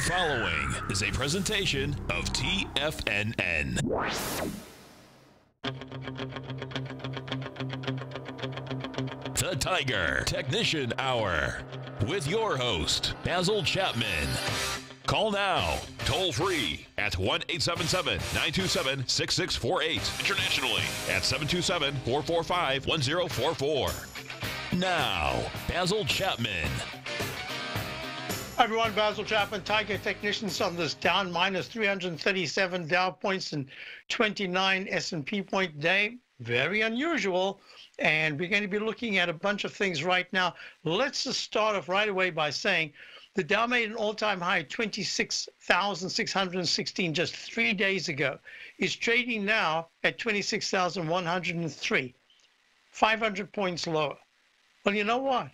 The following is a presentation of TFNN. The Tiger Technician Hour with your host, Basil Chapman. Call now, toll free at 1-877-927-6648. Internationally at 727-445-1044. Now, Basil Chapman. Hi everyone, Basil Chapman, Tiger Technicians on this down minus 337 Dow points and 29 S&P point day. Very unusual. And we're going to be looking at a bunch of things right now. Let's just start off right away by saying the Dow made an all-time high, 26,616 just 3 days ago. It's trading now at 26,103, 500 points lower. Well, you know what?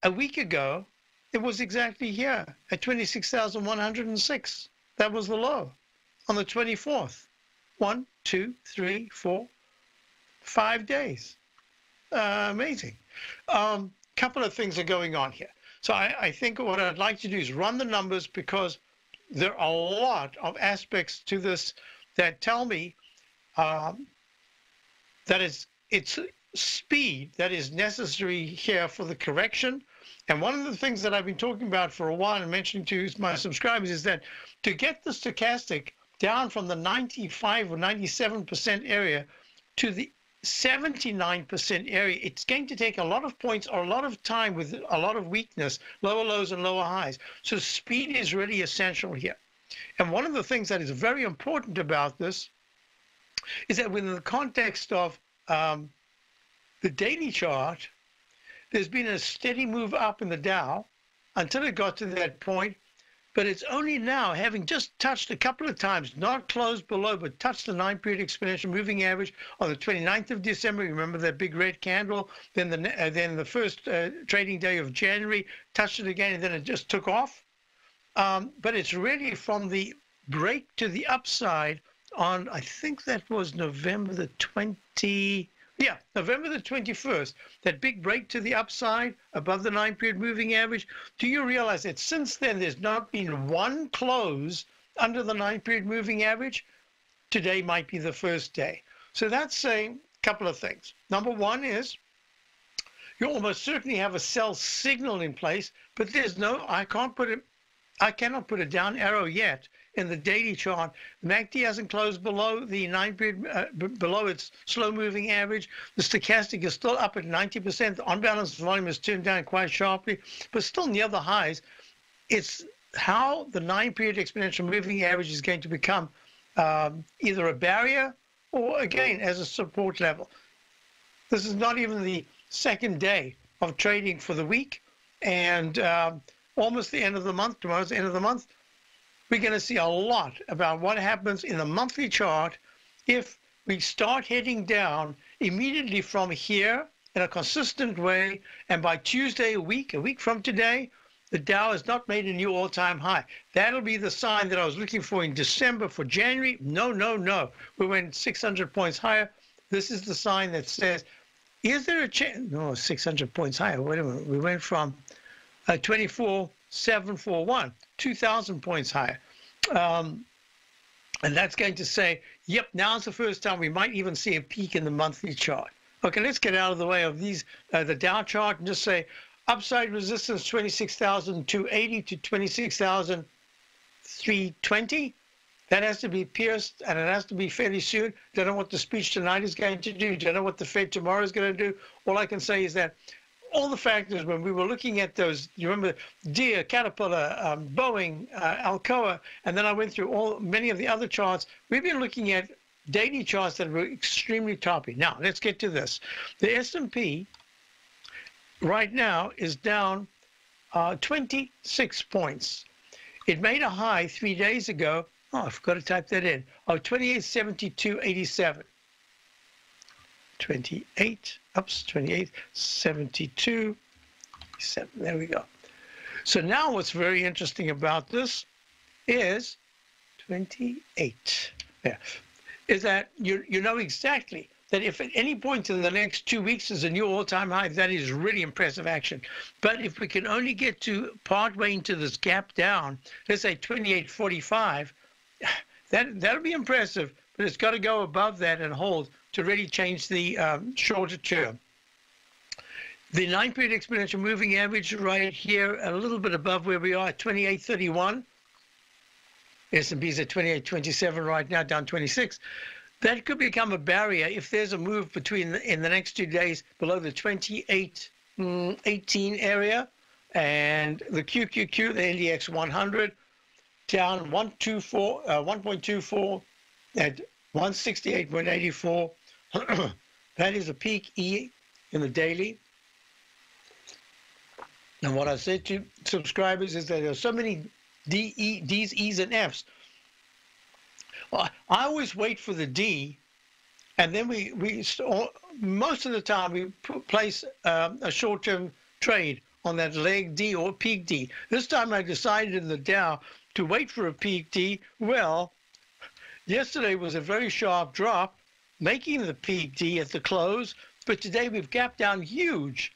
A week ago, it was exactly here at 26,106. That was the low on the 24th. 1, 2, 3, 4, 5 days. Amazing. Couple of things are going on here. So I think what I'd like to do is run the numbers because there are a lot of aspects to this that tell me that it's speed that is necessary here for the correction. And one of the things that I've been talking about for a while and mentioning to my subscribers is that to get the stochastic down from the 95 or 97% area to the 79% area, it's going to take a lot of points or a lot of time with a lot of weakness, lower lows and lower highs. So speed is really essential here. And one of the things that is very important about this is that within the context of the daily chart, there's been a steady move up in the Dow until it got to that point, but it's only now, having just touched a couple of times, not closed below, but touched the 9-period exponential moving average on the 29th of December. Remember that big red candle? Then the first trading day of January, touched it again, and then it just took off. But it's really from the break to the upside on, I think that was November the 21st, that big break to the upside above the 9-period moving average. Do you realize that since then there's not been one close under the 9-period moving average? Today might be the first day. So that's saying a couple of things. Number one is you almost certainly have a sell signal in place, but there's no, I cannot put a down arrow yet in the daily chart. The MACD hasn't closed below the 9-period, below its slow-moving average. The stochastic is still up at 90%. The on-balance volume is turned down quite sharply, but still near the highs. It's how the 9-period exponential moving average is going to become either a barrier or, again, as a support level. This is not even the second day of trading for the week, and almost the end of the month. Tomorrow's the end of the month. We're going to see a lot about what happens in the monthly chart if we start heading down immediately from here in a consistent way, and by Tuesday, a week from today, the Dow has not made a new all-time high. That'll be the sign that I was looking for in December for January. No, no, no. We went 600 points higher. This is the sign that says, is there a chance? No, 600 points higher. Wait a minute. We went from 24,741, 2,000 points higher. And that's going to say, yep, now's the first time we might even see a peak in the monthly chart. Okay, let's get out of the way of these, the Dow chart, and just say upside resistance 26,280 to 26,320. That has to be pierced, and it has to be fairly soon. Don't know what the speech tonight is going to do. Don't know what the Fed tomorrow is going to do. All I can say is that all the factors, when we were looking at those, you remember Deere, Caterpillar, Boeing, Alcoa, and then I went through many of the other charts. We've been looking at daily charts that were extremely toppy. Now, let's get to this. The S&P right now is down 26 points. It made a high 3 days ago. Oh, I forgot to type that in. Oh, 2872.87. 2872, 7. There we go. So now what's very interesting about this is 28. Yeah, is that you know exactly that if at any point in the next 2 weeks is a new all-time high, that is really impressive action. But if we can only get to partway into this gap down, let's say 28.45, that'll be impressive, but it's got to go above that and hold to really change the shorter term. The 9-period exponential moving average right here, a little bit above where we are at 28.31. S&P's at 28.27 right now, down 26. That could become a barrier if there's a move in the next 2 days below the 28.18 area, and the QQQ, the NDX 100, down 1.24 at 168.84. That is a peak E in the daily. And what I said to subscribers is that there are so many D's, E's, and F's. Well, I always wait for the D, and then most of the time we place a short-term trade on that leg D or peak D. This time I decided in the Dow to wait for a peak D. Well, yesterday was a very sharp drop, making the peak D at the close, but today we've gapped down huge.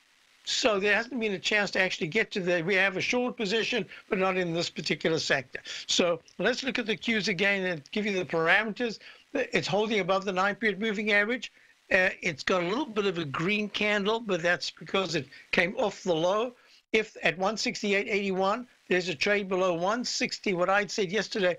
So there hasn't been a chance to actually get to we have a short position, but not in this particular sector. So let's look at the Qs again and give you the parameters. It's holding above the 9-period moving average. It's got a little bit of a green candle, but that's because it came off the low. If at 168.81, there's a trade below 160, what I'd said yesterday,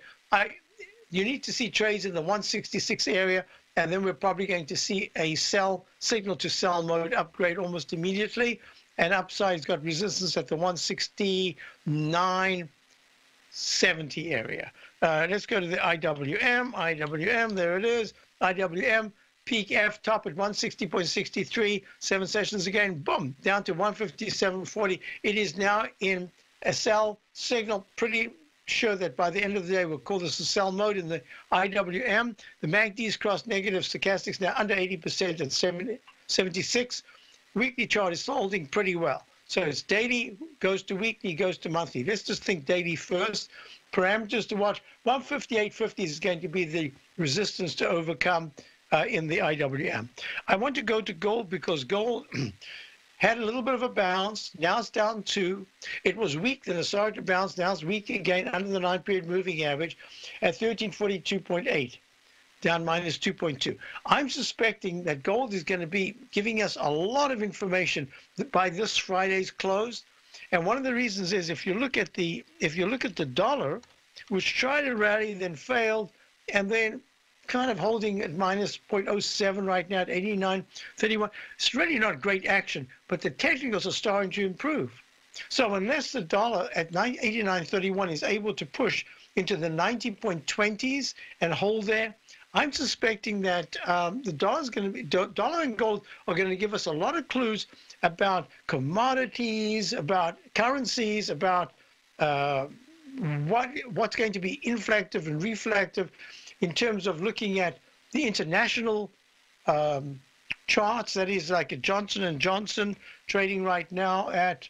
you need to see trades in the 166 area, and then we're probably going to see a signal to sell mode upgrade almost immediately. And upside's got resistance at the 169.70 area. Let's go to the IWM. IWM, there it is. IWM, peak F, top at 160.63. 7 sessions again, boom, down to 157.40. It is now in a sell signal. Pretty sure that by the end of the day, we'll call this a sell mode in the IWM. The MACD's crossed negative stochastics now under 80% at 76. Weekly chart is holding pretty well. So it's daily, goes to weekly, goes to monthly. Let's just think daily first. Parameters to watch. 158.50 is going to be the resistance to overcome in the IWM. I want to go to gold because gold had a little bit of a bounce. Now it's down 2. It was weak, then it started to bounce. Now it's weak again under the 9-period moving average at 1342.8. down minus 2.2. I'm suspecting that gold is going to be giving us a lot of information by this Friday's close. And one of the reasons is if you look at the dollar, which tried to rally, then failed, and then kind of holding at minus 0.07 right now at 89.31. It's really not great action, but the technicals are starting to improve. So unless the dollar at 89.31 is able to push into the 90.20s and hold there, I'm suspecting that the dollar and gold are going to give us a lot of clues about commodities, about currencies, about what's going to be inflective and reflective in terms of looking at the international charts. That is like a Johnson & Johnson trading right now at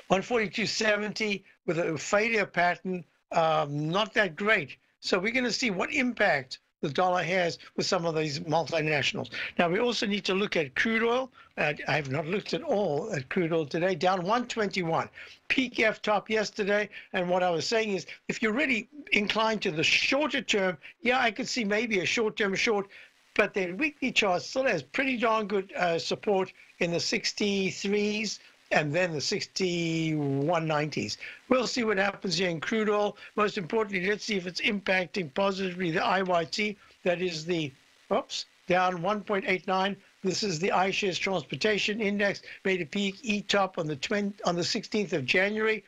142.70 with a failure pattern, not that great. So we're going to see what impact the dollar has with some of these multinationals. Now, we also need to look at crude oil. I have not looked at all at crude oil today, down 121. Peak F top yesterday. And what I was saying is, if you're really inclined to the shorter term, yeah, I could see maybe a short-term short, but the weekly chart still has pretty darn good support in the 63s and then the 61.90s. We'll see what happens here in crude oil. Most importantly, let's see if it's impacting positively the IYT. That is the, down 1.89. This is the iShares Transportation Index, made a peak E-top on the 16th of January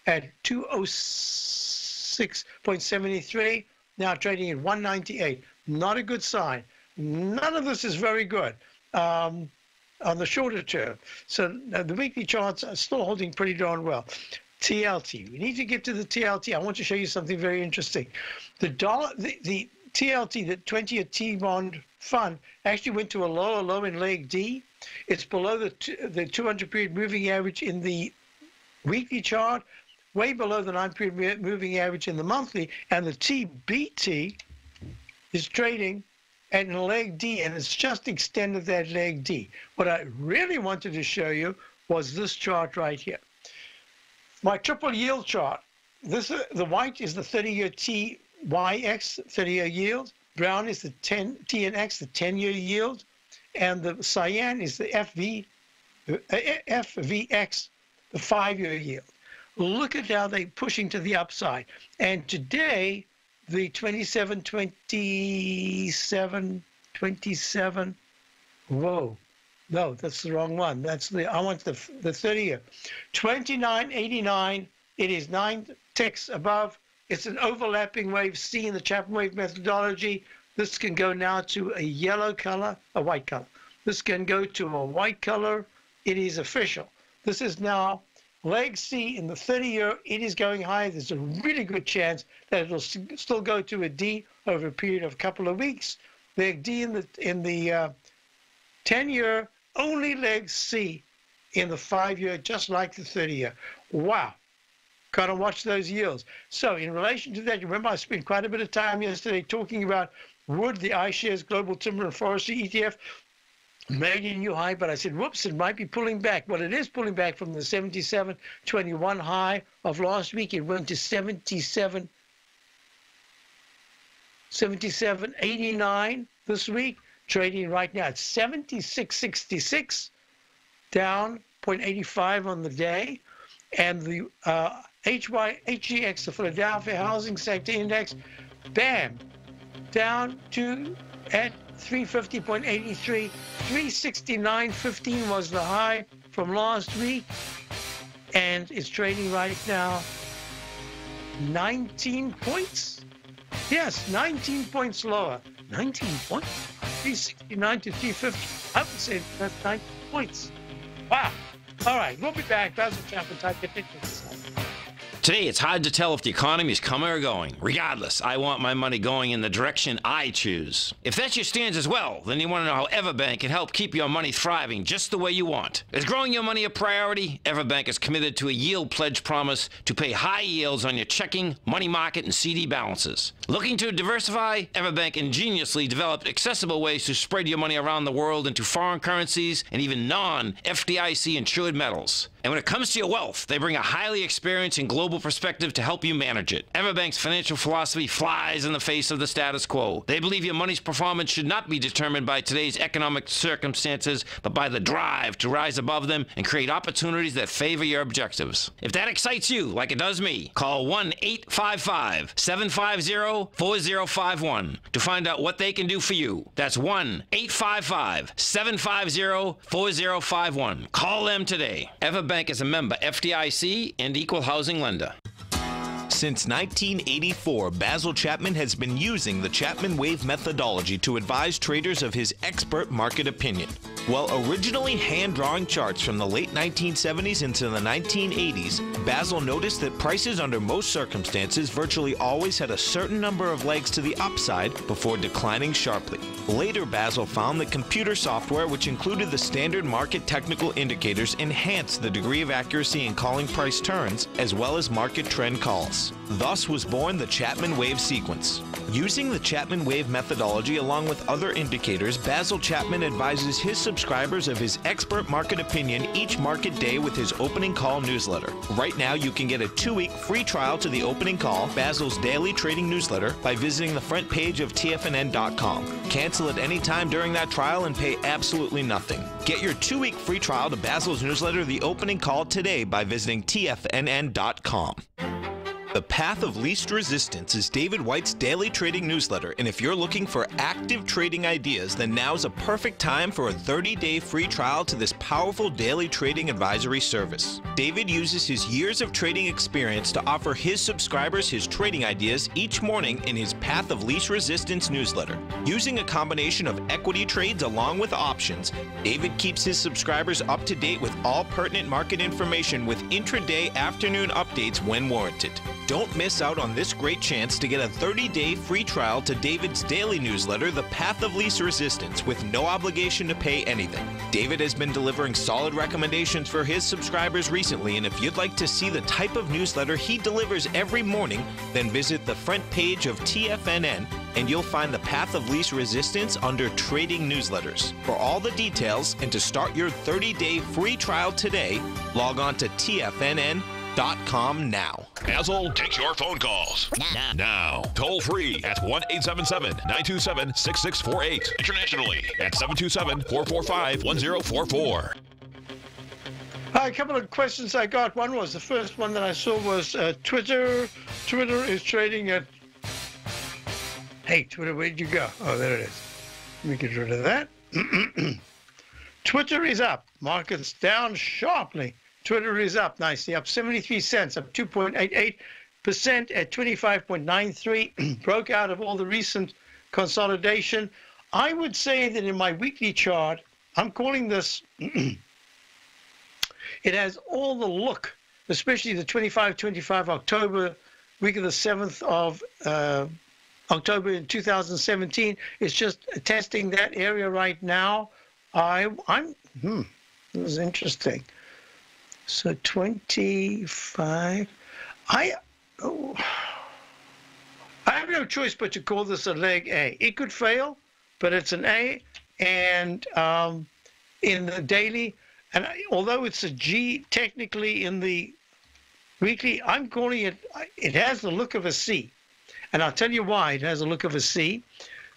at 206.73. Now trading at 198. Not a good sign. None of this is very good. On the shorter term. So the weekly charts are still holding pretty darn well. TLT. We need to get to the TLT. I want to show you something very interesting. The TLT, the 20-year T-bond fund, actually went to a lower low in leg D. It's below the 200-period moving average in the weekly chart, way below the 9-period moving average in the monthly, and the TBT is trading and leg D, and it's just extended that leg D. What I really wanted to show you was this chart right here. My triple yield chart. The white is the 30-year TYX, 30-year yield. Brown is the TNX, the 10-year yield. And the cyan is the FVX, the 5-year yield. Look at how they're pushing to the upside. And today, the 27, whoa, no, that's the wrong one. I want the 30-year. 29.89, it is 9 ticks above. It's an overlapping wave C in the Chapman wave methodology. This can go now to a yellow color, a white color. This can go to a white color. It is official. This is now leg C in the 30-year. It is going higher. There's a really good chance that it'll still go to a D over a period of a couple of weeks. Leg D in the 10-year, only leg C in the 5-year, just like the 30-year. Wow. Got to watch those yields. So in relation to that, you remember I spent quite a bit of time yesterday talking about wood, the iShares Global Timber and Forestry ETF, made a new high, but I said, whoops, it might be pulling back. Well, it is pulling back from the 77.21 high of last week. It went to 77.89 this week, trading right now at 76.66, down 0.85 on the day. And the HGX, the Philadelphia Housing Sector Index, bam, down to at 350.83. 369.15 was the high from last week, and it's trading right now 19 points. Yes, 19 points lower. 19 points? 369 to 350. I would say that's 19 points. Wow. All right, we'll be back. Basil Chapman, type your pictures. Today, it's hard to tell if the economy is coming or going. Regardless, I want my money going in the direction I choose. If that's your stance as well, then you want to know how Everbank can help keep your money thriving just the way you want. Is growing your money a priority? Everbank is committed to a yield pledge promise to pay high yields on your checking, money market, and CD balances. Looking to diversify? Everbank ingeniously developed accessible ways to spread your money around the world into foreign currencies and even non-FDIC insured metals. And when it comes to your wealth, they bring a highly experienced and global perspective to help you manage it. Everbank's financial philosophy flies in the face of the status quo. They believe your money's performance should not be determined by today's economic circumstances, but by the drive to rise above them and create opportunities that favor your objectives. If that excites you, like it does me, call 1-855-750-4051 to find out what they can do for you. That's 1-855-750-4051. Call them today. Everbank is a member FDIC and equal housing lender. Since 1984, Basil Chapman has been using the Chapman Wave methodology to advise traders of his expert market opinion. While originally hand-drawing charts from the late 1970s into the 1980s, Basil noticed that prices under most circumstances virtually always had a certain number of legs to the upside before declining sharply. Later, Basil found that computer software, which included the standard market technical indicators, enhanced the degree of accuracy in calling price turns, as well as market trend calls. Thus was born the Chapman Wave sequence. Using the Chapman Wave methodology along with other indicators, Basil Chapman advises his subscribers of his expert market opinion each market day with his opening call newsletter. Right now, you can get a 2-week free trial to the opening call, Basil's daily trading newsletter, by visiting the front page of TFNN.com. Cancel at any time during that trial and pay absolutely nothing. Get your 2-week free trial to Basil's newsletter, The Opening Call, today by visiting TFNN.com. The Path of Least Resistance is David White's daily trading newsletter, and if you're looking for active trading ideas, then now's a perfect time for a 30-day free trial to this powerful daily trading advisory service. David uses his years of trading experience to offer his subscribers his trading ideas each morning in his Path of Least Resistance newsletter. Using a combination of equity trades along with options, David keeps his subscribers up to date with all pertinent market information with intraday afternoon updates when warranted. Don't miss out on this great chance to get a 30-day free trial to David's daily newsletter, The Path of Least Resistance, with no obligation to pay anything. David has been delivering solid recommendations for his subscribers recently, and if you'd like to see the type of newsletter he delivers every morning, then visit the front page of TFNN and you'll find the path of least resistance under trading newsletters. For all the details and to start your 30-day free trial today, log on to TFNN.com now. Basil takes your phone calls. Now. Toll free at 1-877-927-6648. Internationally at 727-445-1044. Hi, a couple of questions I got. One was, the first one that I saw was Twitter. Twitter is trading at... Hey, Twitter, where'd you go? Oh, there it is. Let me get rid of that. Twitter is up. Market's down sharply. Twitter is up nicely, up 73 cents, up 2.88% at 25.93. Broke out of all the recent consolidation. I would say that in my weekly chart, I'm calling this... It has all the look, especially the 25 October, week of the 7th of October in 2017. It's just testing that area right now. This is interesting. So 25. I have no choice but to call this a leg A. It could fail, but it's an A. And in the daily, and although it's a G technically in the weekly, I'm calling it, it has the look of a C. And I'll tell you why it has a look of a C,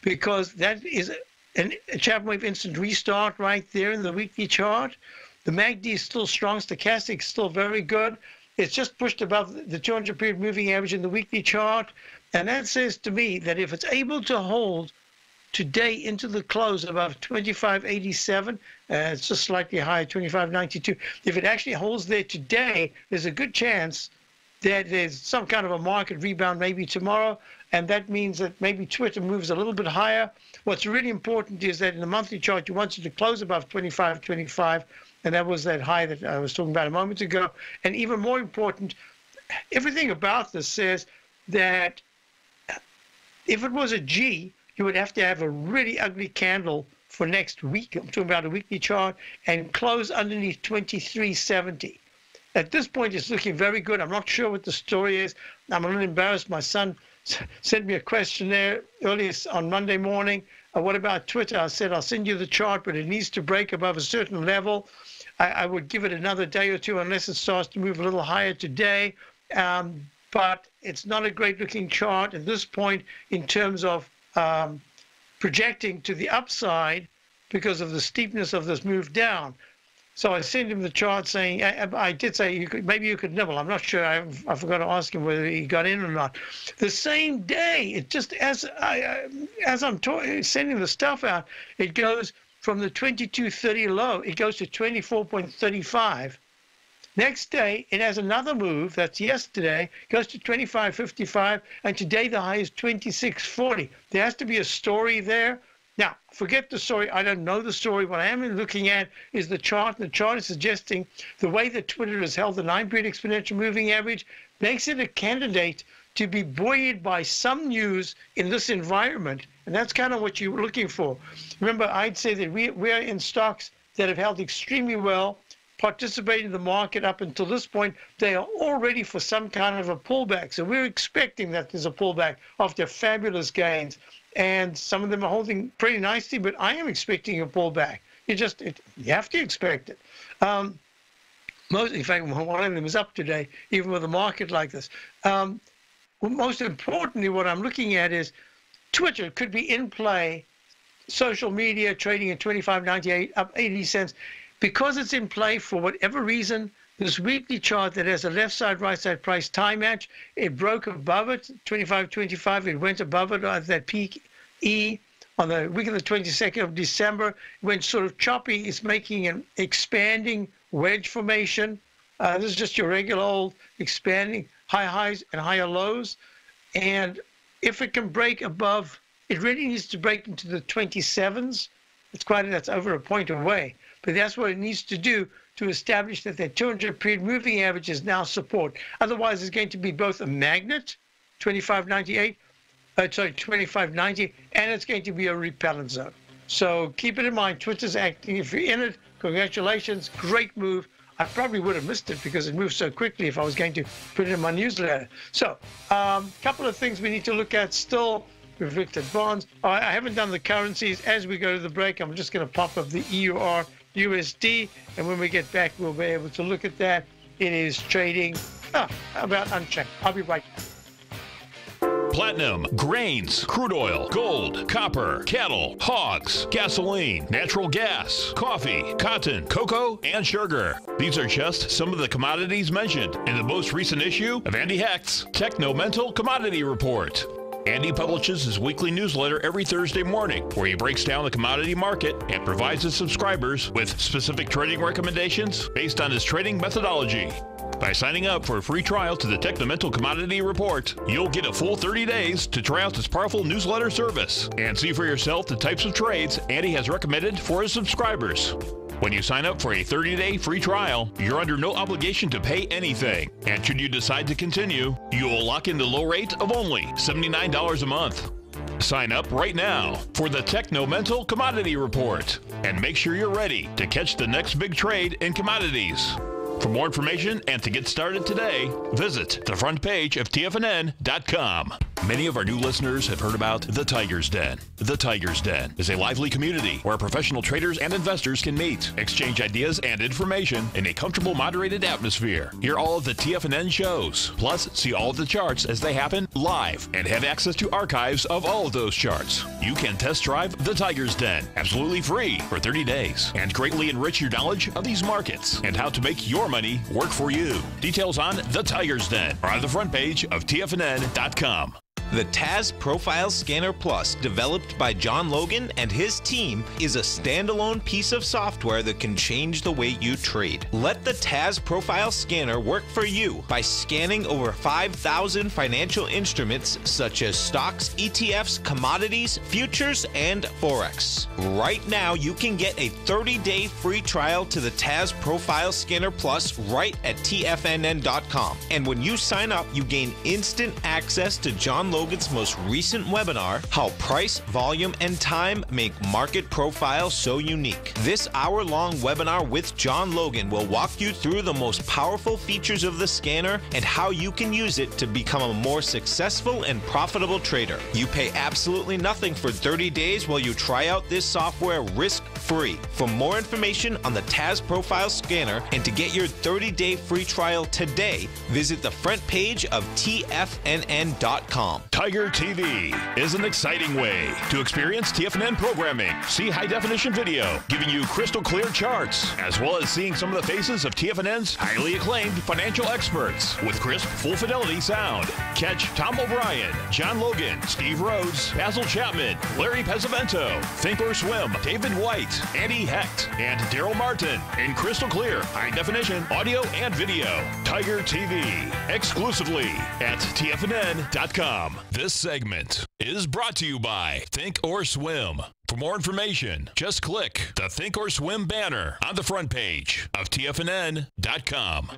because that is a Chapman Wave instant restart right there in the weekly chart. The MACD is still strong, stochastic is still very good. It's just pushed above the 200-period moving average in the weekly chart. And that says to me that if it's able to hold today into the close above 25.87, it's just slightly higher, 25.92. If it actually holds there today, there's a good chance that there's some kind of a market rebound maybe tomorrow, and that means that maybe Twitter moves a little bit higher. What's really important is that in the monthly chart, you want it to close above 25.25, and that was that high that I was talking about a moment ago. And even more important, everything about this says that if it was a G, you would have to have a really ugly candle for next week. I'm talking about a weekly chart, and close underneath 23.70. At this point, it's looking very good. I'm not sure what the story is. I'm a little embarrassed. My son sent me a questionnaire earlier on Monday morning. What about Twitter? I said, I'll send you the chart, but it needs to break above a certain level. I would give it another day or two unless it starts to move a little higher today. But it's not a great-looking chart at this point in terms of projecting to the upside because of the steepness of this move down. So I sent him the chart saying, I did say maybe you could nibble. I'm not sure. I forgot to ask him whether he got in or not. The same day, it just as I'm sending the stuff out, it goes from the 22.30 low. It goes to 24.35. Next day, it has another move. That's yesterday. Goes to 25.55, and today the high is 26.40. There has to be a story there. Now, forget the story. I don't know the story. What I am looking at is the chart. The chart is suggesting the way that Twitter has held the 9-period exponential moving average makes it a candidate to be buoyed by some news in this environment. And that's kind of what you're looking for. Remember, I'd say that we're in stocks that have held extremely well, participating in the market up until this point. They are all ready for some kind of a pullback. So we're expecting that there's a pullback after fabulous gains. And some of them are holding pretty nicely, but I am expecting a pullback. You have to expect it. In fact, one of them is up today, even with a market like this. Most importantly, what I'm looking at is Twitter could be in play, social media trading at 25.98, up 80 cents. Because it's in play for whatever reason, this weekly chart that has a left side, right side price time match, it broke above it, 25.25. It went above it at that peak E on the week of the 22nd of December. It went sort of choppy. It's making an expanding wedge formation. This is just your regular old expanding high highs and higher lows. And if it can break above, it really needs to break into the 27s. That's over a point away. But that's what it needs to do to establish that 200-period moving average is now support. Otherwise, it's going to be both a magnet, 25.98, 25.90, and it's going to be a repellent zone. So keep it in mind. Twitter's acting. If you're in it, congratulations. Great move. I probably would have missed it because it moved so quickly if I was going to put it in my newsletter. So a couple of things we need to look at still. We've looked at bonds. I haven't done the currencies. As we go to the break, I'm just going to pop up the EUR USD, and when we get back, we'll be able to look at that. It is trading about unchecked. I'll be right back. Platinum, grains, crude oil, gold, copper, cattle, hogs, gasoline, natural gas, coffee, cotton, cocoa, and sugar. These are just some of the commodities mentioned in the most recent issue of Andy Hecht's Techno-Mental Commodity Report. Andy publishes his weekly newsletter every Thursday morning, where he breaks down the commodity market and provides his subscribers with specific trading recommendations based on his trading methodology. By signing up for a free trial to the Techno-Mental Commodity Report, you'll get a full 30 days to try out this powerful newsletter service and see for yourself the types of trades Andy has recommended for his subscribers. When you sign up for a 30-day free trial, you're under no obligation to pay anything. And should you decide to continue, you will lock in the low rate of only $79 a month. Sign up right now for the Techno-Mental Commodity Report and make sure you're ready to catch the next big trade in commodities. For more information and to get started today, visit the front page of TFNN.com. Many of our new listeners have heard about The Tiger's Den. The Tiger's Den is a lively community where professional traders and investors can meet, exchange ideas and information in a comfortable, moderated atmosphere. Hear all of the TFNN shows, plus see all of the charts as they happen live and have access to archives of all of those charts. You can test drive The Tiger's Den absolutely free for 30 days and greatly enrich your knowledge of these markets and how to make your money work for you. Details on The Tiger's Den are on the front page of TFNN.com. The TAS Profile Scanner Plus, developed by John Logan and his team, is a standalone piece of software that can change the way you trade. Let the TAS Profile Scanner work for you by scanning over 5,000 financial instruments such as stocks, ETFs, commodities, futures, and Forex. Right now, you can get a 30-day free trial to the TAS Profile Scanner Plus right at TFNN.com. And when you sign up, you gain instant access to John Logan's most recent webinar, How Price, Volume, and Time Make Market Profile So Unique. This hour-long webinar with John Logan will walk you through the most powerful features of the scanner and how you can use it to become a more successful and profitable trader. You pay absolutely nothing for 30 days while you try out this software risk-free. For more information on the TAS Profile Scanner and to get your 30-day free trial today, visit the front page of TFNN.com. Tiger TV is an exciting way to experience TFNN programming. See high-definition video, giving you crystal clear charts, as well as seeing some of the faces of TFNN's highly acclaimed financial experts with crisp, full-fidelity sound. Catch Tom O'Brien, John Logan, Steve Rhodes, Basil Chapman, Larry Pesavento, Think or Swim, David White, Andy Hecht, and Daryl Martin in crystal clear, high-definition audio and video. Tiger TV, exclusively at TFNN.com. This segment is brought to you by Think or Swim. For more information, just click the Think or Swim banner on the front page of TFNN.com.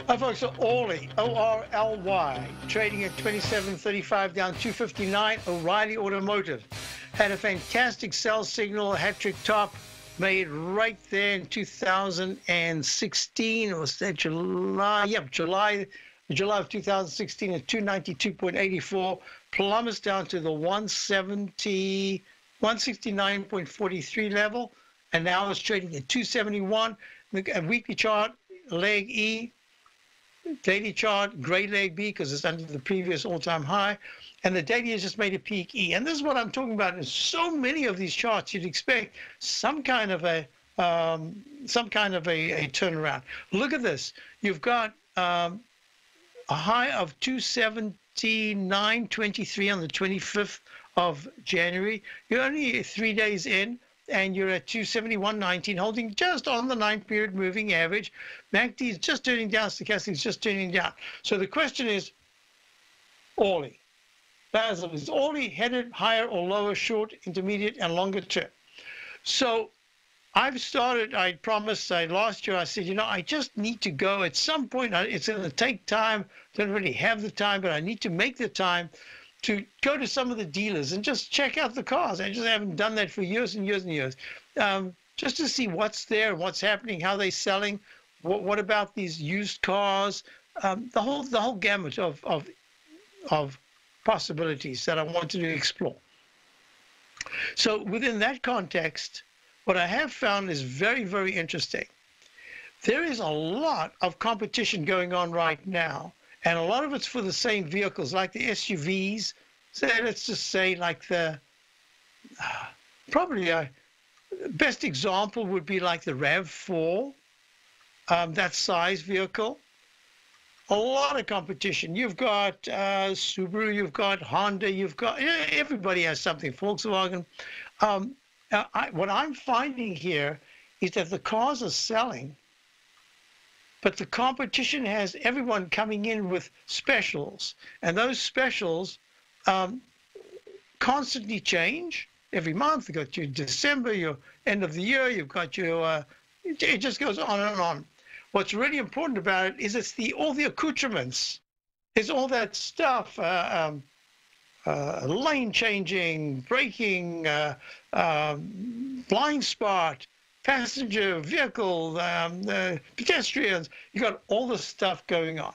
Hi, folks. So Orly, O-R-L-Y, trading at 27.35, down 259. O'Reilly Automotive had a fantastic sell signal, a hat-trick top made right there in 2016. It was that July. Yep, July of 2016 at 292.84, plummets down to the 169.43 level, and now it's trading at 271. A weekly chart, leg E, daily chart, gray leg B, because it's under the previous all-time high, and the daily has just made a peak E. And this is what I'm talking about. In so many of these charts, you'd expect some kind of a turnaround. Look at this. You've got a high of 279.23 on the 25th of January. You're only 3 days in, and you're at 271.19, holding just on the 9-period moving average. MACD is just turning down. Stochastic is just turning down. So the question is, Orly. Basil, is Orly headed higher or lower, short, intermediate, and longer term? So I've started, I promised last year, I said, I just need to go at some point. It's going to take time. Don't really have the time, but I need to make the time to go to some of the dealers and just check out the cars. I just haven't done that for years and years and years, just to see what's there, what's happening, how they're selling, what about these used cars, the whole gamut of possibilities that I wanted to explore. So within that context, what I have found is very, very interesting. There is a lot of competition going on right now, and a lot of it's for the same vehicles, like the SUVs. So let's just say like the, probably a best example would be like the RAV4, that size vehicle. A lot of competition. You've got Subaru, you've got Honda, you've got, everybody has something, Volkswagen. What I'm finding here is that the cars are selling, but the competition has everyone coming in with specials, and those specials constantly change every month. You've got your December, your end of the year, you've got your, it just goes on and on. What's really important about it is it's all the accoutrements. It's all that stuff, lane changing, braking, blind spot, passenger vehicle, pedestrians. You got all the stuff going on.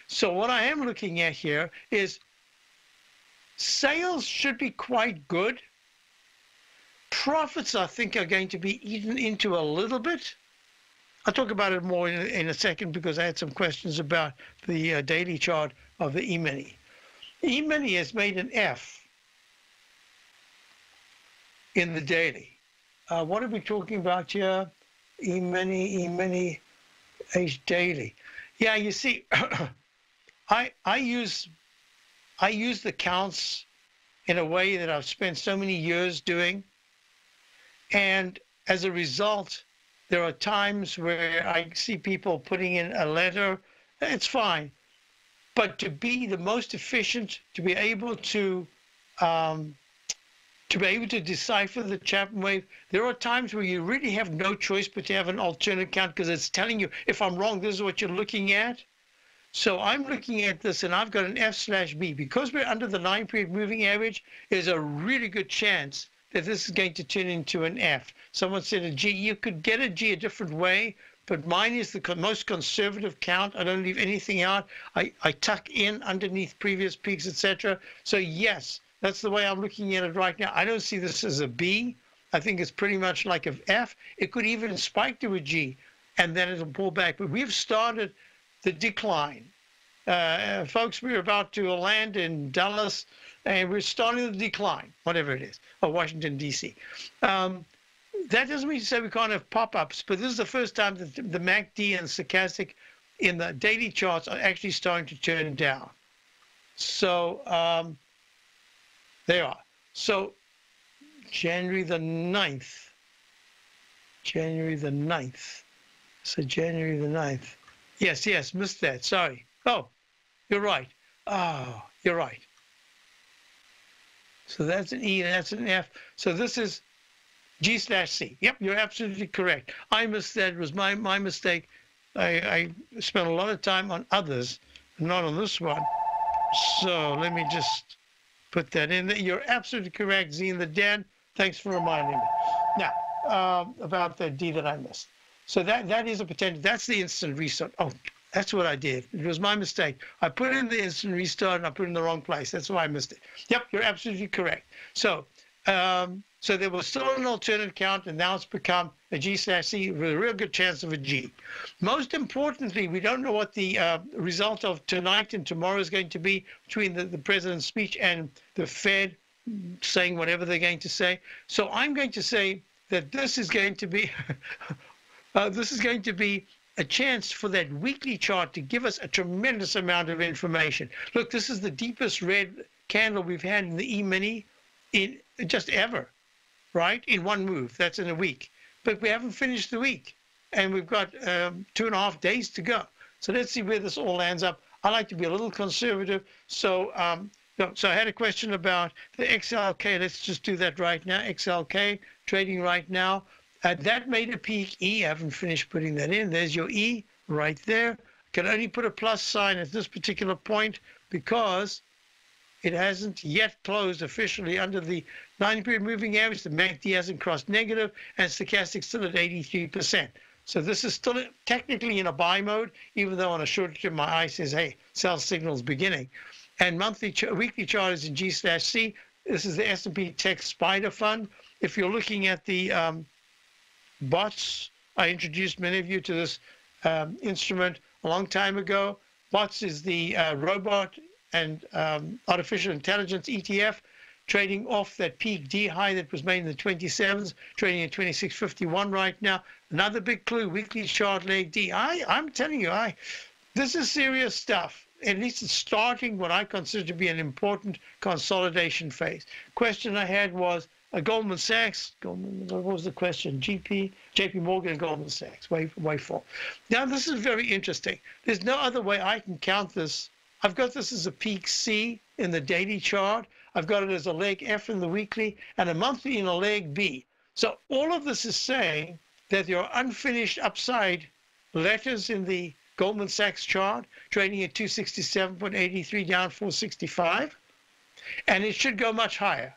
So what I am looking at here is sales should be quite good. Profits, I think, are going to be eaten into a little bit. I'll talk about it more in a second because I had some questions about the daily chart of the E-mini. E-mini has made an F in the daily. What are we talking about here? E-mini, H daily. Yeah, you see, I use the counts in a way that I've spent so many years doing, and as a result, there are times where I see people putting in a letter. It's fine, but to be the most efficient, to be able to decipher the Chapman wave, there are times where you really have no choice but to have an alternate count because it's telling you, if I'm wrong, this is what you're looking at. So I'm looking at this, and I've got an F/B. Because we're under the 9-period moving average, there's a really good chance that this is going to turn into an F. Someone said a G. You could get a G a different way, but mine is the most conservative count. I don't leave anything out. I tuck in underneath previous peaks, etc. So yes, that's the way I'm looking at it right now. I don't see this as a B. I think it's pretty much like an F. It could even spike to a G, and then it'll pull back. But we've started the decline. Folks, we're about to land in Dallas, and we're starting the decline, whatever it is, or Washington, D.C. That doesn't mean to say we can't have pop-ups, but this is the first time that the MACD and stochastic in the daily charts are actually starting to turn down. So they are. So January the 9th. January the 9th. So January the 9th. Yes, missed that. Sorry. Oh, you're right. Oh, you're right. So that's an E, that's an F. So this is G/C. Yep, you're absolutely correct. I missed that. It was my mistake. I spent a lot of time on others, not on this one. So let me just put that in there. You're absolutely correct, Z and the Dan. Thanks for reminding me. Now, about the D that I missed. So that is a potential. That's the instant restart. Oh, that's what I did. It was my mistake. I put in the instant restart and I put it in the wrong place. That's why I missed it. Yep, you're absolutely correct. So, so there was still an alternate count, and now it's become a G/C with a real good chance of a G. Most importantly, we don't know what the result of tonight and tomorrow is going to be between the president's speech and the Fed saying whatever they're going to say. So I'm going to say that this is going to be a chance for that weekly chart to give us a tremendous amount of information. Look, this is the deepest red candle we've had in the E-mini in just ever, right? In one move. That's in a week. But we haven't finished the week, and we've got 2.5 days to go. So let's see where this all lands up. I like to be a little conservative. So, so I had a question about the XLK. Let's just do that right now. XLK trading right now. That made a peak E. I haven't finished putting that in. There's your E right there. Can only put a plus sign at this particular point because it hasn't yet closed officially under the 9-period moving average. The MACD hasn't crossed negative, and stochastic still at 83%. So this is still technically in a buy mode, even though on a short term my eye says, hey, sell signals beginning. And weekly chart is in G/C. This is the S&P Tech Spider Fund. If you're looking at the bots, I introduced many of you to this instrument a long time ago. Bots is the robot and artificial intelligence ETF, trading off that peak D high that was made in the 27s, trading at 26.51 right now. Another big clue, weekly chart leg D. I'm telling you, this is serious stuff. At least it's starting what I consider to be an important consolidation phase. Question I had was Goldman Sachs. What was the question? JP Morgan and Goldman Sachs. Waveform. Now this is very interesting. There's no other way I can count this. I've got this as a peak C in the daily chart. I've got it as a leg F in the weekly and a monthly in a leg B. So all of this is saying that there are unfinished upside letters in the Goldman Sachs chart, trading at 267.83, down 465, and it should go much higher.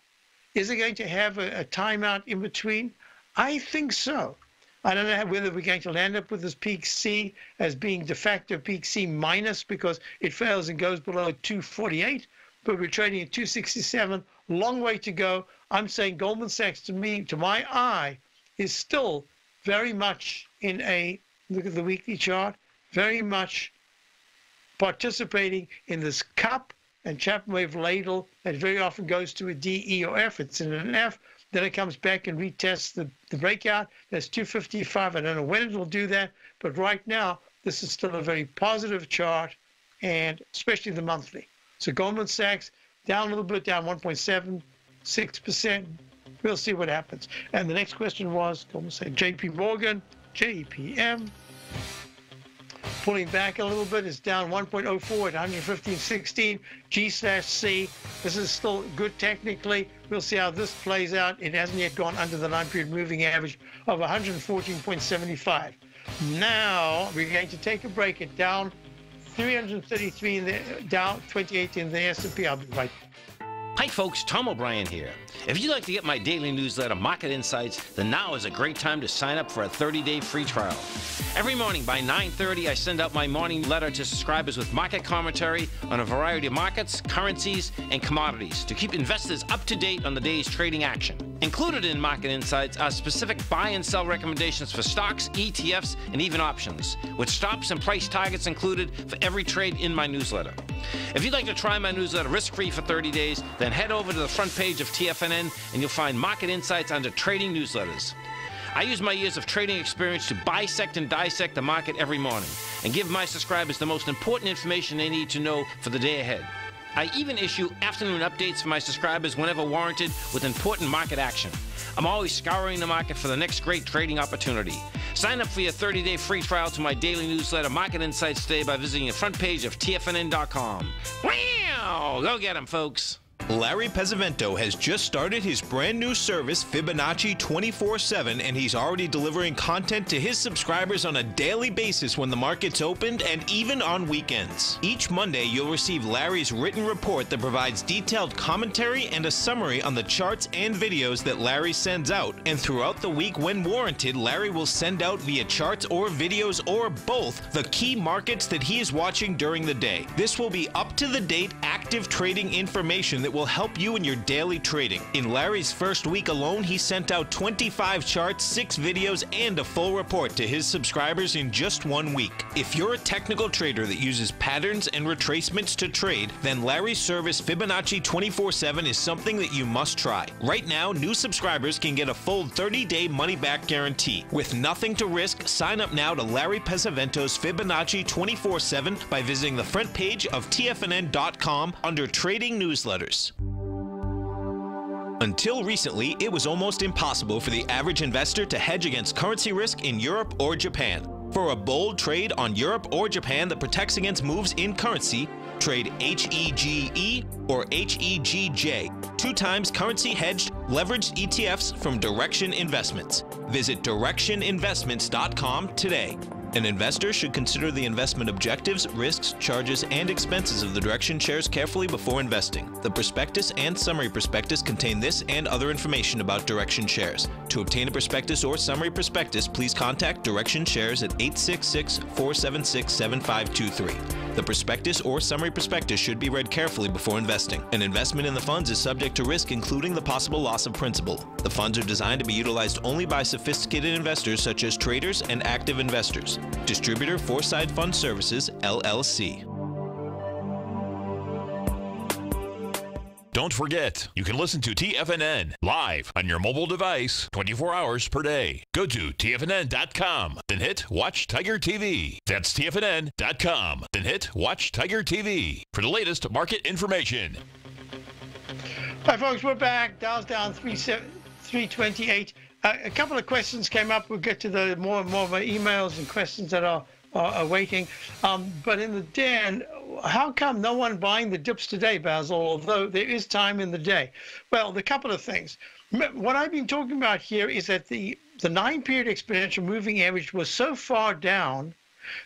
Is it going to have a timeout in between? I think so. I don't know whether we're going to land up with this peak C as being de facto peak C minus because it fails and goes below 248, but we're trading at 267, long way to go. I'm saying Goldman Sachs, to me, to my eye, is still very much in a, look at the weekly chart, very much participating in this cup and Chapman wave ladle that very often goes to a D, E, or F. It's in an F, then it comes back and retests the breakout. That's 255. I don't know when it will do that, but right now, this is still a very positive chart, and especially the monthly. So Goldman Sachs down a little bit, down 1.76%. We'll see what happens. And the next question was, Goldman Sachs, JP Morgan, JPM. Pulling back a little bit, it's down 1.04 at 115.16. G/C. This is still good technically. We'll see how this plays out. It hasn't yet gone under the 9-period moving average of 114.75. Now we're going to take a break. It's down 333 in the down 28 in the S&P. I'll be right back. Hi folks, Tom O'Brien here. If you'd like to get my daily newsletter, Market Insights, then now is a great time to sign up for a 30-day free trial. Every morning by 9:30, I send out my morning letter to subscribers with market commentary on a variety of markets, currencies, and commodities to keep investors up to date on the day's trading action. Included in Market Insights are specific buy and sell recommendations for stocks, ETFs, and even options, with stops and price targets included for every trade in my newsletter. If you'd like to try my newsletter risk-free for 30 days, then head over to the front page of TFNN and you'll find Market Insights under Trading Newsletters. I use my years of trading experience to bisect and dissect the market every morning and give my subscribers the most important information they need to know for the day ahead. I even issue afternoon updates for my subscribers whenever warranted with important market action. I'm always scouring the market for the next great trading opportunity. Sign up for your 30-day free trial to my daily newsletter, Market Insights, today by visiting the front page of TFNN.com. Wow! Go get 'em, folks. Larry Pesavento has just started his brand new service, Fibonacci 24/7, and he's already delivering content to his subscribers on a daily basis when the market's opened and even on weekends. Each Monday, you'll receive Larry's written report that provides detailed commentary and a summary on the charts and videos that Larry sends out. And throughout the week, when warranted, Larry will send out via charts or videos or both the key markets that he is watching during the day. This will be up-to-the-date, active trading information that will help you in your daily trading. In Larry's first week alone, he sent out 25 charts, 6 videos, and a full report to his subscribers in just 1 week. If you're a technical trader that uses patterns and retracements to trade, then Larry's service Fibonacci 24/7 is something that you must try. Right now, new subscribers can get a full 30-day money-back guarantee. With nothing to risk, sign up now to Larry Pesavento's Fibonacci 24/7 by visiting the front page of TFNN.com under Trading Newsletters. Until recently, it was almost impossible for the average investor to hedge against currency risk in Europe or Japan. For a bold trade on Europe or Japan that protects against moves in currency, trade HEGE or HEGJ, 2 times currency hedged leveraged ETFs from Direction Investments. Visit directioninvestments.com today. An investor should consider the investment objectives, risks, charges, and expenses of the Direction shares carefully before investing. The prospectus and summary prospectus contain this and other information about Direction shares. To obtain a prospectus or summary prospectus, please contact Direction shares at 866-476-7523. The prospectus or summary prospectus should be read carefully before investing. An investment in the funds is subject to risk, including the possible loss of principal. The funds are designed to be utilized only by sophisticated investors such as traders and active investors. Distributor Foreside Fund Services, LLC. Don't forget, you can listen to TFNN live on your mobile device 24 hours per day. Go to TFNN.com, then hit Watch Tiger TV. That's TFNN.com, then hit Watch Tiger TV for the latest market information. Hi, folks, we're back. Dow's down 328. A couple of questions came up. We'll get to the more of my emails and questions that are waiting. But in the den, how come no one buying the dips today, Basil, although there is time in the day? Well, the couple of things. What I've been talking about here is that the 9-period exponential moving average was so far down,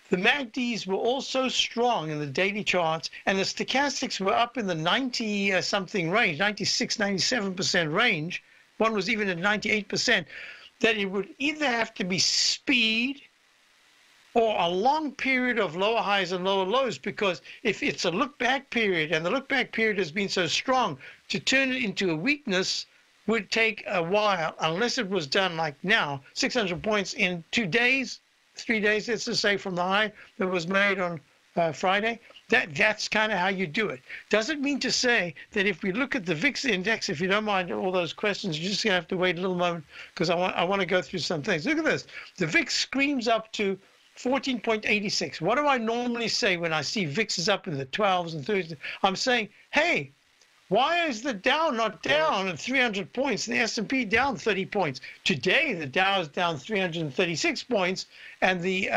the MACDs were all so strong in the daily charts, and the stochastics were up in the 90-something range, 96, 97% range. One was even at 98%, that it would either have to be speed or a long period of lower highs and lower lows, because if it's a look-back period, and the look-back period has been so strong, to turn it into a weakness would take a while, unless it was done like now, 600 points in 2 days, 3 days, let's just say, from the high that was made on Friday. That's kind of how you do it. Doesn't mean to say that if we look at the VIX index, if you don't mind all those questions, you're just going to have to wait a little moment, because I want to go through some things. Look at this. The VIX screams up to 14.86. What do I normally say when I see VIX is up in the 12s and 30s? I'm saying, hey, why is the Dow not down at 300 points, the S&P down 30 points? Today, the Dow is down 336 points, and the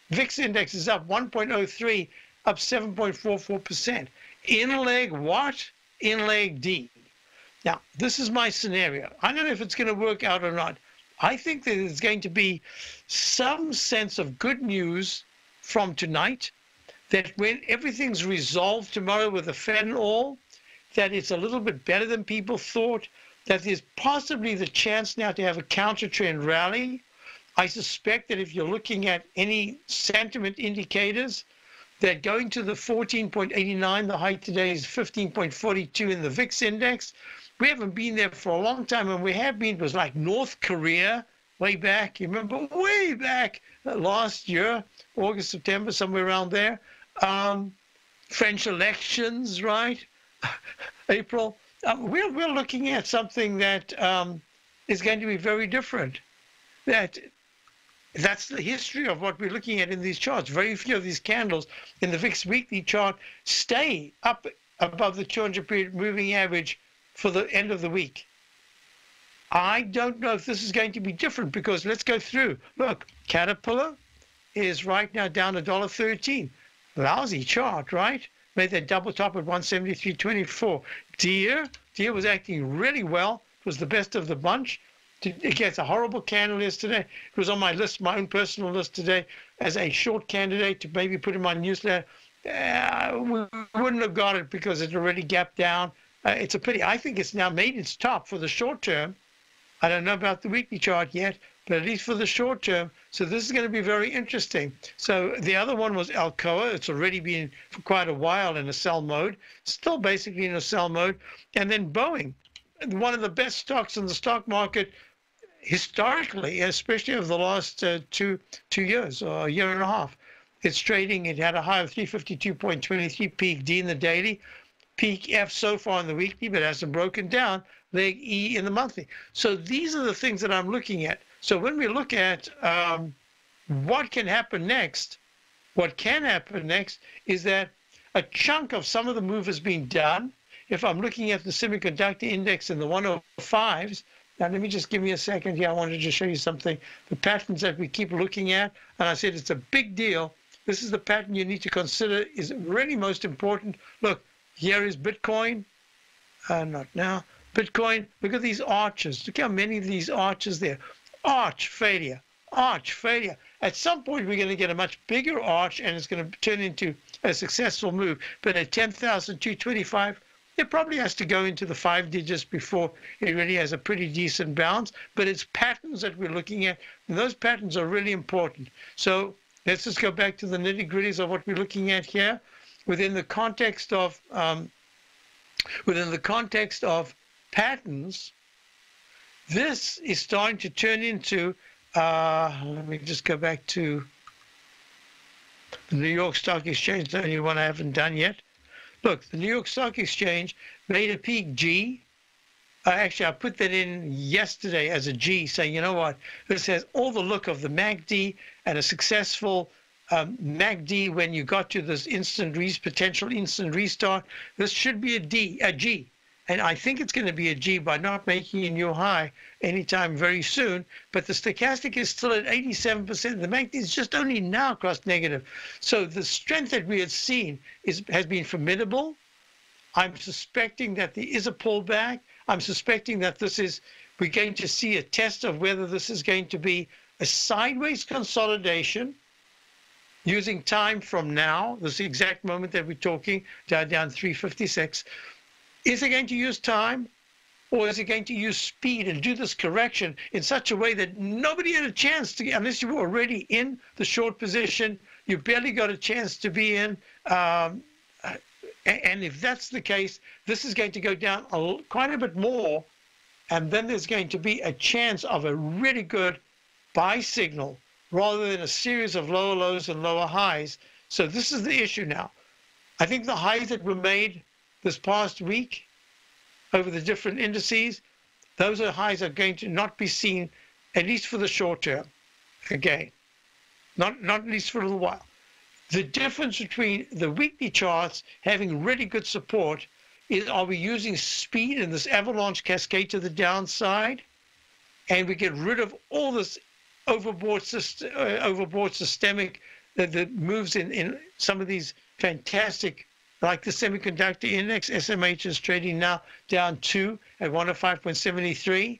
VIX index is up 1.03, up 7.44%. In leg what? In leg D. Now, this is my scenario. I don't know if it's going to work out or not. I think that there's going to be some sense of good news from tonight, that when everything's resolved tomorrow with the Fed and all, that it's a little bit better than people thought, that there's possibly the chance now to have a counter-trend rally. I suspect that if you're looking at any sentiment indicators, that going to the 14.89, the high today is 15.42 in the VIX index. We haven't been there for a long time, and we have been, it was like North Korea way back. You remember way back last year, August, September, somewhere around there. French elections, right? April. We're looking at something that is going to be very different. That's the history of what we're looking at in these charts. Very few of these candles in the VIX weekly chart stay up above the 200-period moving average for the end of the week. I don't know if this is going to be different, because let's go through. Look, Caterpillar is right now down $1.13. Lousy chart, right? Made that double top at 173.24. Deere was acting really well. It was the best of the bunch. It gets a horrible candle yesterday. It was on my list, my own personal list today, as a short candidate to maybe put in my newsletter. We wouldn't have got it because it already gapped down. It's a pity. I think it's now made its top for the short term. I don't know about the weekly chart yet, but at least for the short term. So this is going to be very interesting. So the other one was Alcoa. It's already been for quite a while in a sell mode, still basically in a sell mode. And then Boeing, one of the best stocks in the stock market historically, especially over the last two years or a year and a half. It's trading. It had a high of 352.23, peak D in the daily, peak F so far in the weekly, but hasn't broken down, leg E in the monthly. So these are the things that I'm looking at. So when we look at what can happen next, what can happen next is that a chunk of some of the move has been done. If I'm looking at the semiconductor index in the 105s, now let me just give me a second here. I wanted to show you something. The patterns that we keep looking at, and I said it's a big deal. This is the pattern you need to consider is really most important. Look, here is Bitcoin. Not now. Bitcoin, look at these arches. Look how many of these arches there. Arch failure. Arch failure. At some point, we're going to get a much bigger arch, and it's going to turn into a successful move. But at 10,225, it probably has to go into the 5 digits before it really has a pretty decent bounce. But it's patterns that we're looking at, and those patterns are really important. So let's just go back to the nitty-gritties of what we're looking at here within the context of patterns. This is starting to turn into, let me just go back to the New York Stock Exchange, the only one I haven't done yet. Look, the New York Stock Exchange made a peak G. Actually, I put that in yesterday as a G, saying, you know what, this has all the look of the MACD and a successful MACD when you got to this potential instant restart. This should be a G. And I think it's going to be a G by not making a new high anytime very soon. But the stochastic is still at 87%. The MACD is just only now crossed negative. So the strength that we had seen has been formidable. I'm suspecting that there is a pullback. I'm suspecting that we're going to see a test of whether this is going to be a sideways consolidation using time from now, this exact moment that we're talking, down 356. Is it going to use time, or is it going to use speed and do this correction in such a way that nobody had a chance to, unless you were already in the short position, you barely got a chance to be in. And if that's the case, this is going to go down quite a bit more, and then there's going to be a chance of a really good buy signal rather than a series of lower lows and lower highs. So this is the issue now. I think the highs that were made this past week over the different indices, those are highs are going to not be seen, at least for the short term. Again, not at least for a little while. The difference between the weekly charts having really good support is, are we using speed in this avalanche cascade to the downside, and we get rid of all this overboard systemic that moves in some of these fantastic, like the semiconductor index, SMH is trading now down 2 at 105.73.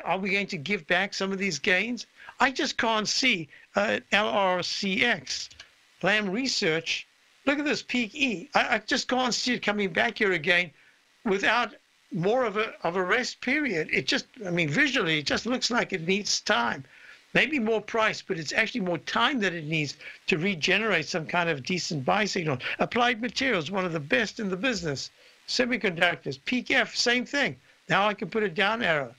Are we going to give back some of these gains? I just can't see LRCX, Lam Research. Look at this peak E. I just can't see it coming back here again without more of a rest period. It just, I mean, visually, it just looks like it needs time. Maybe more price, but it's actually more time that it needs to regenerate some kind of decent buy signal. Applied Materials, one of the best in the business. Semiconductors, peak F, same thing. Now I can put a down arrow.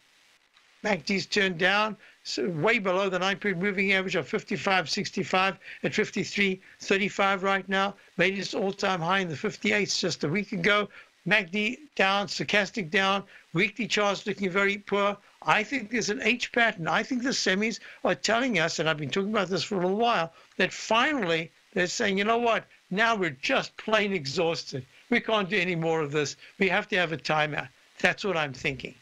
MACD's turned down, so way below the 9-period moving average of 55.65 at 53.35 right now. Made its all-time high in the 58s just a week ago. MACD down, stochastic down, weekly charts looking very poor. I think there's an H pattern. I think the semis are telling us, and I've been talking about this for a little while, that finally they're saying, you know what, now we're just plain exhausted. We can't do any more of this. We have to have a timeout. That's what I'm thinking.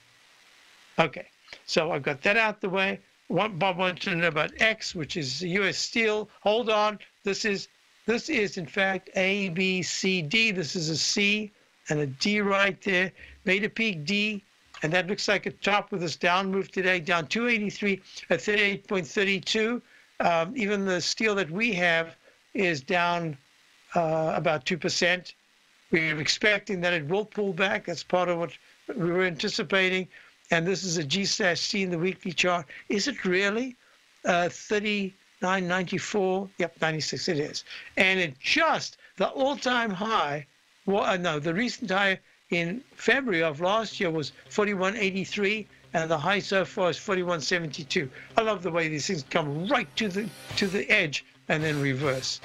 Okay, so I've got that out the way. Bob wants to know about X, which is U.S. Steel. Hold on. This is in fact A, B, C, D. This is a C and a D right there. Made a peak D, and that looks like a top with this down move today, down 283 at 38.32. Even the steel that we have is down about 2%. We're expecting that it will pull back. That's part of what we were anticipating. And this is a G/C in the weekly chart. Is it really? 39.94. Yep, 96 it is. And it just, the all-time high, the recent high in February of last year was 41.83, and the high so far is 41.72. I love the way these things come right to the edge and then reverse.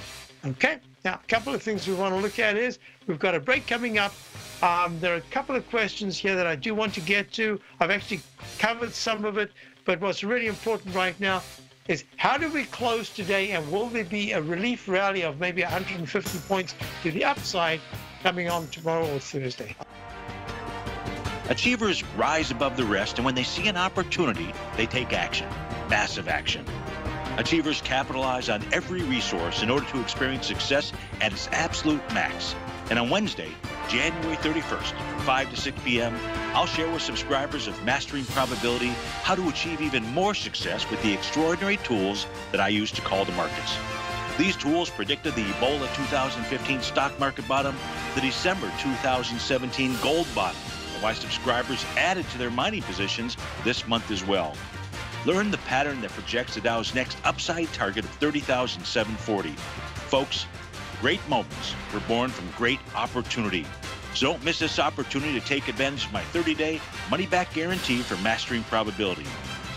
Okay, now a couple of things we want to look at is we've got a break coming up. There are a couple of questions here that I do want to get to. I've actually covered some of it, but what's really important right now is how do we close today, and will there be a relief rally of maybe 150 points to the upside coming on tomorrow or Thursday? Achievers rise above the rest, and when they see an opportunity, they take action, massive action. Achievers capitalize on every resource in order to experience success at its absolute max. And on Wednesday, January 31st, 5 to 6 p.m., I'll share with subscribers of Mastering Probability how to achieve even more success with the extraordinary tools that I use to call the markets. These tools predicted the Ebola 2015 stock market bottom, the December 2017 gold bottom, and why subscribers added to their mining positions this month as well. Learn the pattern that projects the Dow's next upside target of 30,740. Folks, great moments were born from great opportunity. So don't miss this opportunity to take advantage of my 30-day money-back guarantee for mastering probability.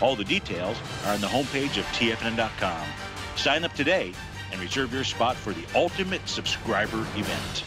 All the details are on the homepage of TFNN.com. Sign up today and reserve your spot for the ultimate subscriber event.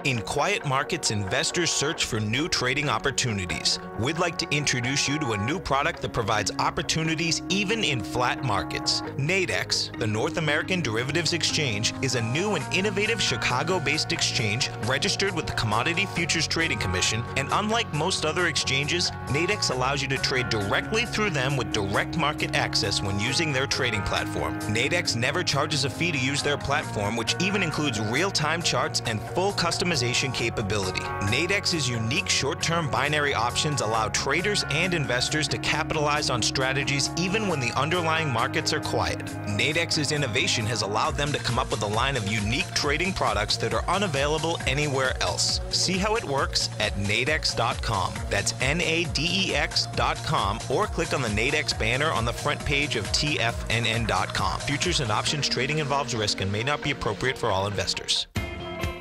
In quiet markets, investors search for new trading opportunities. We'd like to introduce you to a new product that provides opportunities even in flat markets. Nadex, the North American Derivatives Exchange, is a new and innovative Chicago-based exchange registered with the Commodity Futures Trading Commission, and unlike most other exchanges, Nadex allows you to trade directly through them with direct market access when using their trading platform. Nadex never charges a fee to use their platform, which even includes real-time charts and full customization capability. Nadex's unique short-term binary options allow traders and investors to capitalize on strategies even when the underlying markets are quiet. Nadex's innovation has allowed them to come up with a line of unique trading products that are unavailable anywhere else. See how it works at nadex.com. That's NADEX.com, or click on the Nadex banner on the front page of TFNN.com. Futures and options trading involves risk and may not be appropriate for all investors.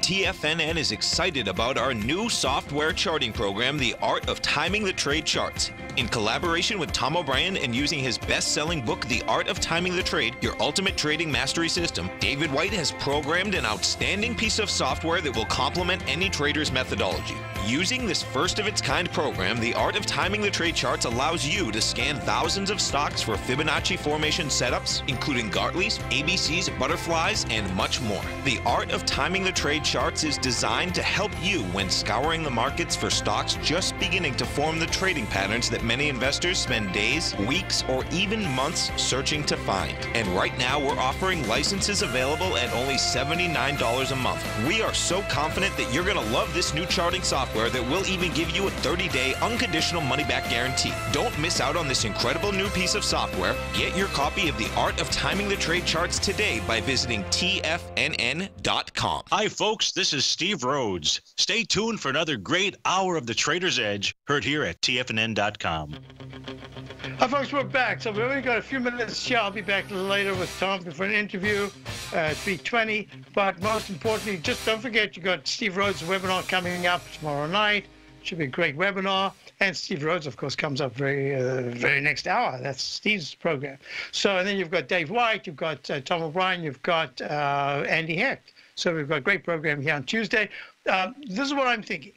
TFNN is excited about our new software charting program, The Art of Timing the Trade Charts. In collaboration with Tom O'Brien and using his best-selling book, The Art of Timing the Trade, Your Ultimate Trading Mastery System, David White has programmed an outstanding piece of software that will complement any trader's methodology. Using this first-of-its-kind program, The Art of Timing the Trade Charts allows you to scan thousands of stocks for Fibonacci formation setups, including Gartley's, ABC's, butterflies, and much more. The Art of Timing the Trade Charts is designed to help you when scouring the markets for stocks just beginning to form the trading patterns that many investors spend days, weeks, or even months searching to find. And right now, we're offering licenses available at only $79 a month. We are so confident that you're going to love this new charting software that will even give you a 30-day unconditional money-back guarantee. Don't miss out on this incredible new piece of software. Get your copy of The Art of Timing the Trade Charts today by visiting TFNN.com. Hi, folks. This is Steve Rhodes. Stay tuned for another great hour of the Trader's Edge, heard here at TFNN.com. Hi, folks, we're back. So we've only got a few minutes here. I'll be back later with Tom for an interview at 3:20. But most importantly, just don't forget, you got Steve Rhodes' webinar coming up tomorrow night. Should be a great webinar. And Steve Rhodes, of course, comes up very next hour. That's Steve's program. So, and then you've got Dave White, you've got Tom O'Brien, you've got Andy Hecht. So we've got a great program here on Tuesday. This is what I'm thinking.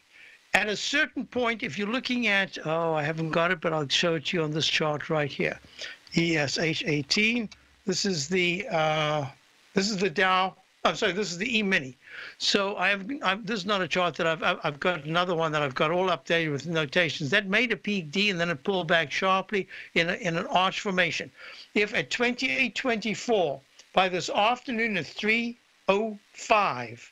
At a certain point, if you're looking at, I haven't got it, but I'll show it to you on this chart right here. ESH18. This is the Dow. I'm sorry, this is the E-mini. So this is not a chart that I've got another one that I've got all updated with notations. That made a peak D and then it pulled back sharply in an arch formation. If at 28.24 by this afternoon at 3:05,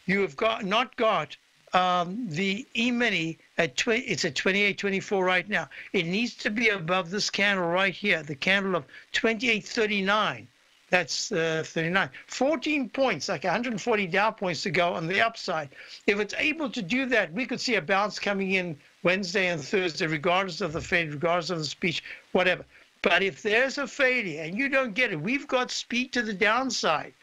you have not got the E-mini it's at 28.24 right now. It needs to be above this candle right here, the candle of 28.39. That's 39. 14 points, like 140 Dow points to go on the upside. If it's able to do that, we could see a bounce coming in Wednesday and Thursday, regardless of the Fed, regardless of the speech, whatever. But if there's a failure and you don't get it, we've got speed to the downside.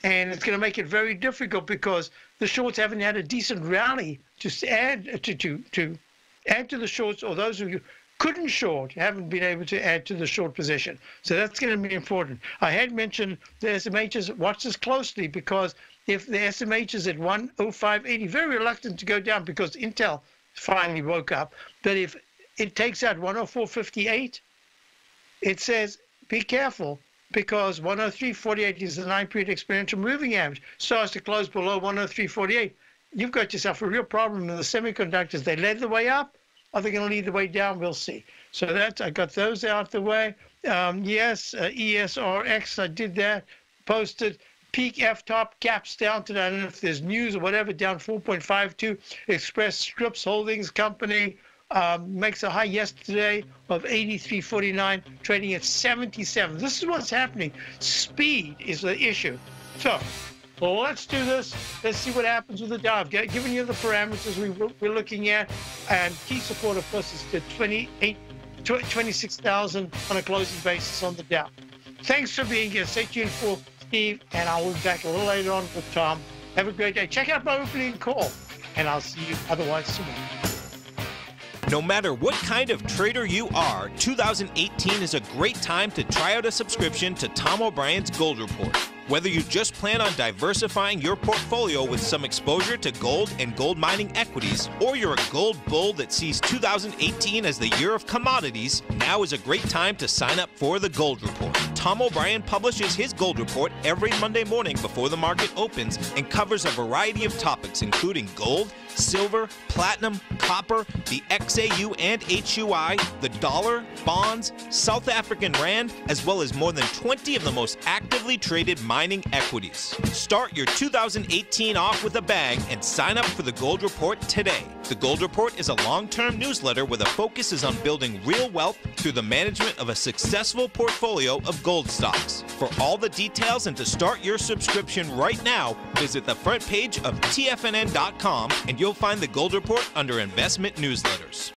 And it's going to make it very difficult because the shorts haven't had a decent rally to add to add to the shorts, or those who couldn't short haven't been able to add to the short position. So that's going to be important. I had mentioned the SMHs. Watch this closely, because if the SMH is at 105.80, very reluctant to go down because Intel finally woke up. But if it takes out 104.58, it says be careful, because 103.48 is the 9-period exponential moving average. Starts to close below 103.48. You've got yourself a real problem in the semiconductors. They led the way up. Are they going to lead the way down? We'll see. So I got those out the way. Yes, ESRX, I did that. Posted. Peak F top, gaps down today. I don't know if there's news or whatever, down 4.52. Express Scripts Holdings Company makes a high yesterday of 83.49, trading at 77. This is what's happening. Speed is the issue. So Well, let's do this. Let's see what happens with the Dow. I've given you the parameters we're looking at, and key support, of course, is to 26,000 on a closing basis on the Dow. Thanks for being here. Stay tuned for Steve, and I will be back a little later on with Tom. Have a great day. Check out my opening call, and I'll see you otherwise tomorrow. No matter what kind of trader you are, 2018 is a great time to try out a subscription to Tom O'Brien's Gold Report. Whether you just plan on diversifying your portfolio with some exposure to gold and gold mining equities, or you're a gold bull that sees 2018 as the year of commodities, now is a great time to sign up for the Gold Report. Tom O'Brien publishes his Gold Report every Monday morning before the market opens and covers a variety of topics including gold, silver, platinum, copper, the XAU and HUI, the dollar, bonds, South African rand, as well as more than 20 of the most actively traded mining equities. Start your 2018 off with a bang and sign up for the Gold Report today. The Gold Report is a long-term newsletter where the focus is on building real wealth through the management of a successful portfolio of gold stocks. For all the details and to start your subscription right now, visit the front page of TFNN.com and you'll find the Gold Report under Investment Newsletters.